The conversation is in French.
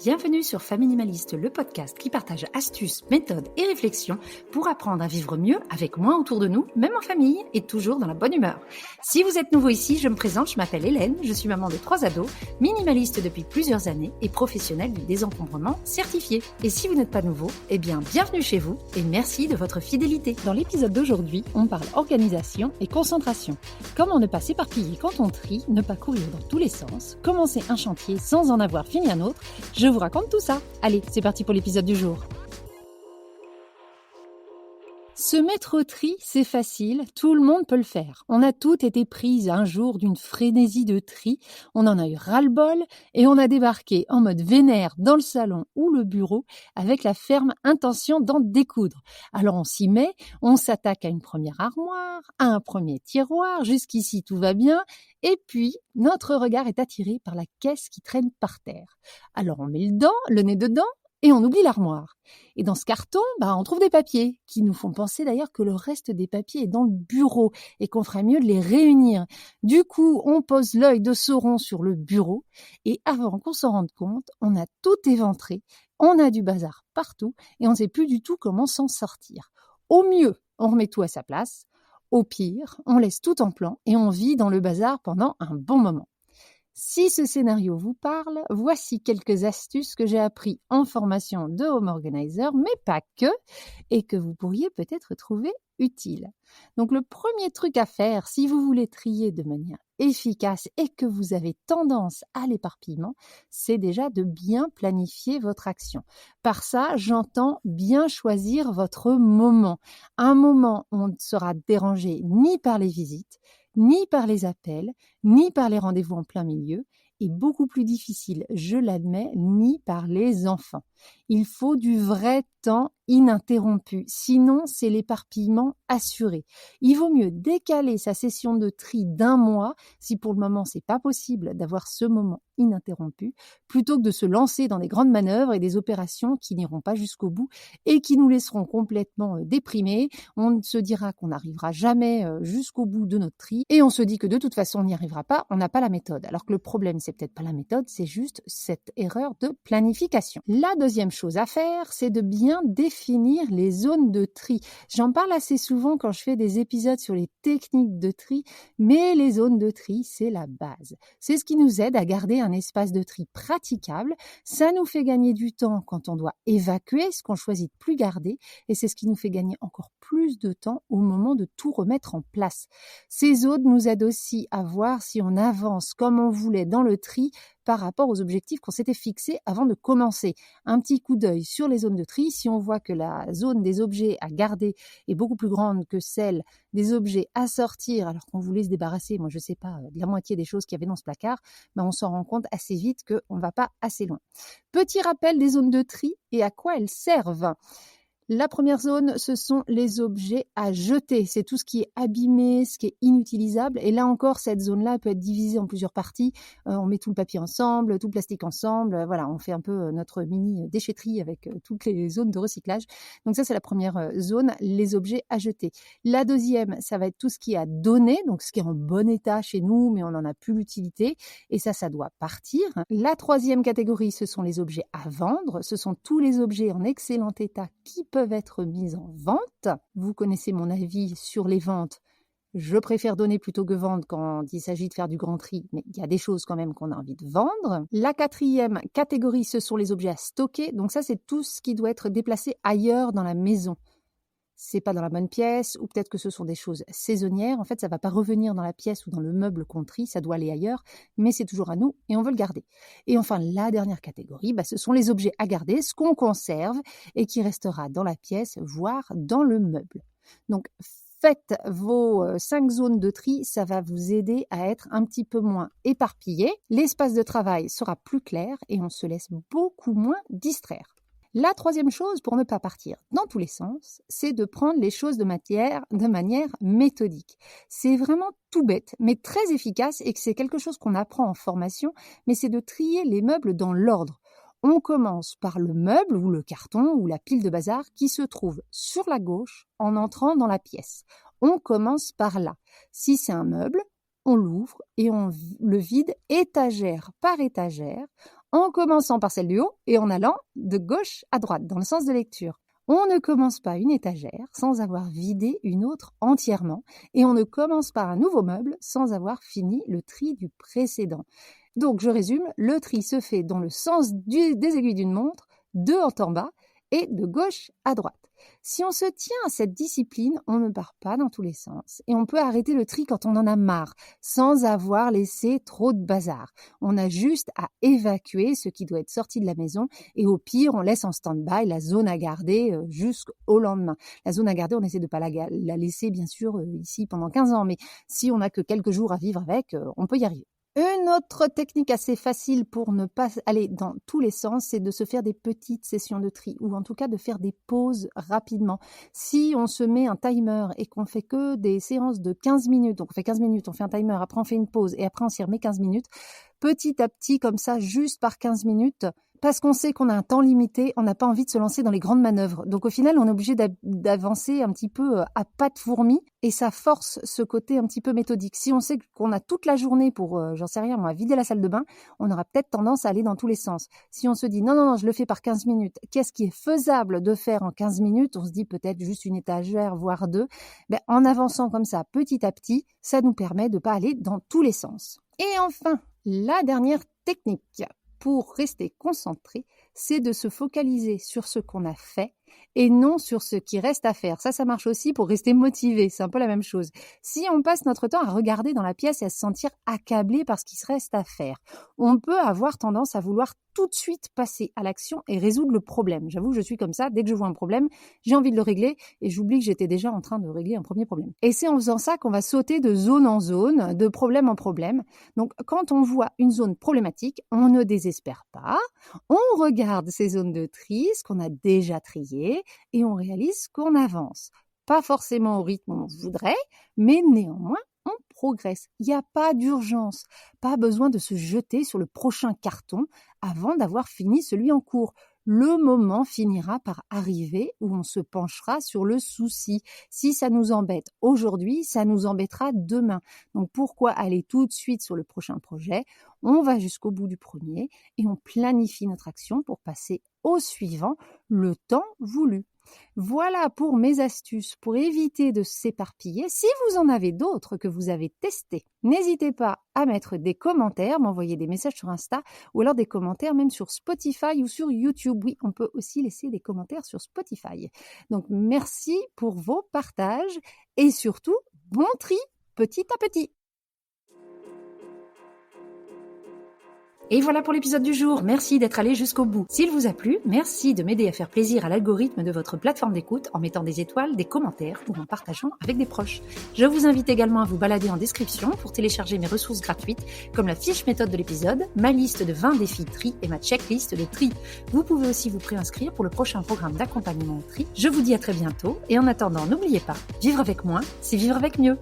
Bienvenue sur Faminimaliste, le podcast qui partage astuces, méthodes et réflexions pour apprendre à vivre mieux avec moins autour de nous, même en famille et toujours dans la bonne humeur. Si vous êtes nouveau ici, je me présente, je m'appelle Hélène, je suis maman de 3 ados, minimaliste depuis plusieurs années et professionnelle du désencombrement certifiée. Et si vous n'êtes pas nouveau, eh bien bienvenue chez vous et merci de votre fidélité. Dans l'épisode d'aujourd'hui, on parle organisation et concentration. Comment ne pas s'éparpiller quand on trie, ne pas courir dans tous les sens, commencer un chantier sans en avoir fini un autre. Je vous raconte tout ça. Allez, c'est parti pour l'épisode du jour. Se mettre au tri, c'est facile, tout le monde peut le faire. On a toutes été prises un jour d'une frénésie de tri, on en a eu ras-le-bol et on a débarqué en mode vénère dans le salon ou le bureau avec la ferme intention d'en découdre. Alors on s'y met, on s'attaque à une première armoire, à un premier tiroir, jusqu'ici tout va bien, et puis notre regard est attiré par la caisse qui traîne par terre. Alors on met le nez dedans, et on oublie l'armoire. Et dans ce carton, on trouve des papiers qui nous font penser d'ailleurs que le reste des papiers est dans le bureau et qu'on ferait mieux de les réunir. Du coup, on pose l'œil de Sauron sur le bureau et avant qu'on s'en rende compte, on a tout éventré, on a du bazar partout et on ne sait plus du tout comment s'en sortir. Au mieux, on remet tout à sa place. Au pire, on laisse tout en plan et on vit dans le bazar pendant un bon moment. Si ce scénario vous parle, voici quelques astuces que j'ai appris en formation de Home Organizer, mais pas que, et que vous pourriez peut-être trouver utiles. Donc le premier truc à faire, si vous voulez trier de manière efficace et que vous avez tendance à l'éparpillement, c'est déjà de bien planifier votre action. Par ça, j'entends bien choisir votre moment. Un moment où on ne sera dérangé ni par les visites, ni par les appels, ni par les rendez-vous en plein milieu, et beaucoup plus difficile, je l'admets, ni par les enfants. Il faut du vrai temps ininterrompu, sinon c'est l'éparpillement assuré. Il vaut mieux décaler sa session de tri d'1 mois, si pour le moment c'est pas possible d'avoir ce moment ininterrompu, plutôt que de se lancer dans des grandes manœuvres et des opérations qui n'iront pas jusqu'au bout et qui nous laisseront complètement déprimés. On se dira qu'on n'arrivera jamais jusqu'au bout de notre tri et on se dit que de toute façon on n'y arrivera pas, on n'a pas la méthode. Alors que le problème c'est peut-être pas la méthode, c'est juste cette erreur de planification. La deuxième chose à faire, c'est de bien définir les zones de tri. J'en parle assez souvent quand je fais des épisodes sur les techniques de tri, mais les zones de tri, c'est la base. C'est ce qui nous aide à garder un espace de tri praticable. Ça nous fait gagner du temps quand on doit évacuer ce qu'on choisit de plus garder et c'est ce qui nous fait gagner encore plus de temps au moment de tout remettre en place. Ces zones nous aident aussi à voir si on avance comme on voulait dans le tri par rapport aux objectifs qu'on s'était fixés avant de commencer. Un petit coup d'œil sur les zones de tri, si on voit que la zone des objets à garder est beaucoup plus grande que celle des objets à sortir, alors qu'on voulait se débarrasser, moi je sais pas, de la moitié des choses qu'il y avait dans ce placard, on s'en rend compte assez vite qu'on ne va pas assez loin. Petit rappel des zones de tri et à quoi elles servent. La première zone, ce sont les objets à jeter. C'est tout ce qui est abîmé, ce qui est inutilisable. Et là encore, cette zone-là peut être divisée en plusieurs parties. On met tout le papier ensemble, tout le plastique ensemble. Voilà, on fait un peu notre mini déchetterie avec toutes les zones de recyclage. Donc ça, c'est la première zone, les objets à jeter. La deuxième, ça va être tout ce qui est à donner, donc ce qui est en bon état chez nous, mais on n'en a plus l'utilité. Et ça doit partir. La troisième catégorie, ce sont les objets à vendre. Ce sont tous les objets en excellent état qui peuvent être mis en vente. Vous connaissez mon avis sur les ventes. Je préfère donner plutôt que vendre quand il s'agit de faire du grand tri, mais il y a des choses quand même qu'on a envie de vendre. La quatrième catégorie, ce sont les objets à stocker. Donc ça, c'est tout ce qui doit être déplacé ailleurs dans la maison. C'est pas dans la bonne pièce, ou peut-être que ce sont des choses saisonnières. En fait, ça va pas revenir dans la pièce ou dans le meuble qu'on trie, ça doit aller ailleurs, mais c'est toujours à nous et on veut le garder. Et enfin, la dernière catégorie, ce sont les objets à garder, ce qu'on conserve et qui restera dans la pièce, voire dans le meuble. Donc, faites vos 5 zones de tri, ça va vous aider à être un petit peu moins éparpillé. L'espace de travail sera plus clair et on se laisse beaucoup moins distraire. La troisième chose, pour ne pas partir dans tous les sens, c'est de prendre les choses de manière méthodique. C'est vraiment tout bête, mais très efficace et que c'est quelque chose qu'on apprend en formation, mais c'est de trier les meubles dans l'ordre. On commence par le meuble ou le carton ou la pile de bazar qui se trouve sur la gauche en entrant dans la pièce. On commence par là. Si c'est un meuble, on l'ouvre et on le vide étagère par étagère en commençant par celle du haut et en allant de gauche à droite, dans le sens de lecture. On ne commence pas une étagère sans avoir vidé une autre entièrement et on ne commence pas un nouveau meuble sans avoir fini le tri du précédent. Donc, je résume, le tri se fait dans le sens des aiguilles d'une montre, de haut en bas et de gauche à droite. Si on se tient à cette discipline, on ne part pas dans tous les sens et on peut arrêter le tri quand on en a marre, sans avoir laissé trop de bazar. On a juste à évacuer ce qui doit être sorti de la maison et au pire, on laisse en stand-by la zone à garder jusqu'au lendemain. La zone à garder, on essaie de ne pas la laisser bien sûr ici pendant 15 ans, mais si on n'a que quelques jours à vivre avec, on peut y arriver. Une autre technique assez facile pour ne pas aller dans tous les sens, c'est de se faire des petites sessions de tri ou en tout cas de faire des pauses rapidement. Si on se met un timer et qu'on fait que des séances de 15 minutes, donc on fait 15 minutes, on fait un timer, après on fait une pause et après on s'y remet 15 minutes, petit à petit comme ça, juste par 15 minutes, parce qu'on sait qu'on a un temps limité, on n'a pas envie de se lancer dans les grandes manœuvres. Donc au final, on est obligé d'avancer un petit peu à pas de fourmi et ça force ce côté un petit peu méthodique. Si on sait qu'on a toute la journée pour, j'en sais rien, moi, vider la salle de bain, on aura peut-être tendance à aller dans tous les sens. Si on se dit non, je le fais par 15 minutes, qu'est-ce qui est faisable de faire en 15 minutes? On se dit peut-être juste une étagère, voire deux. En avançant comme ça, petit à petit, ça nous permet de ne pas aller dans tous les sens. Et enfin, la dernière technique pour rester concentré, c'est de se focaliser sur ce qu'on a fait et non sur ce qui reste à faire. Ça marche aussi pour rester motivé, c'est un peu la même chose. Si on passe notre temps à regarder dans la pièce et à se sentir accablé par ce qui se reste à faire, on peut avoir tendance à vouloir tout de suite passer à l'action et résoudre le problème. J'avoue que je suis comme ça, dès que je vois un problème, j'ai envie de le régler et j'oublie que j'étais déjà en train de régler un premier problème. Et c'est en faisant ça qu'on va sauter de zone en zone, de problème en problème. Donc quand on voit une zone problématique, on ne désespère pas, on regarde ces zones de tri, ce qu'on a déjà trié, et on réalise qu'on avance. Pas forcément au rythme où on voudrait, mais néanmoins, on progresse. Il n'y a pas d'urgence, pas besoin de se jeter sur le prochain carton avant d'avoir fini celui en cours. Le moment finira par arriver où on se penchera sur le souci. Si ça nous embête aujourd'hui, ça nous embêtera demain. Donc pourquoi aller tout de suite sur le prochain projet? On va jusqu'au bout du premier et on planifie notre action pour passer au suivant le temps voulu. Voilà pour mes astuces pour éviter de s'éparpiller. Si vous en avez d'autres que vous avez testés, n'hésitez pas à mettre des commentaires, m'envoyer des messages sur Insta ou alors des commentaires même sur Spotify ou sur YouTube. Oui, on peut aussi laisser des commentaires sur Spotify. Donc merci pour vos partages et surtout, bon tri petit à petit. Et voilà pour l'épisode du jour. Merci d'être allé jusqu'au bout. S'il vous a plu, merci de m'aider à faire plaisir à l'algorithme de votre plateforme d'écoute en mettant des étoiles, des commentaires ou en partageant avec des proches. Je vous invite également à vous balader en description pour télécharger mes ressources gratuites comme la fiche méthode de l'épisode, ma liste de 20 défis tri et ma checklist de tri. Vous pouvez aussi vous préinscrire pour le prochain programme d'accompagnement au tri. Je vous dis à très bientôt et en attendant, n'oubliez pas, vivre avec moins, c'est vivre avec mieux.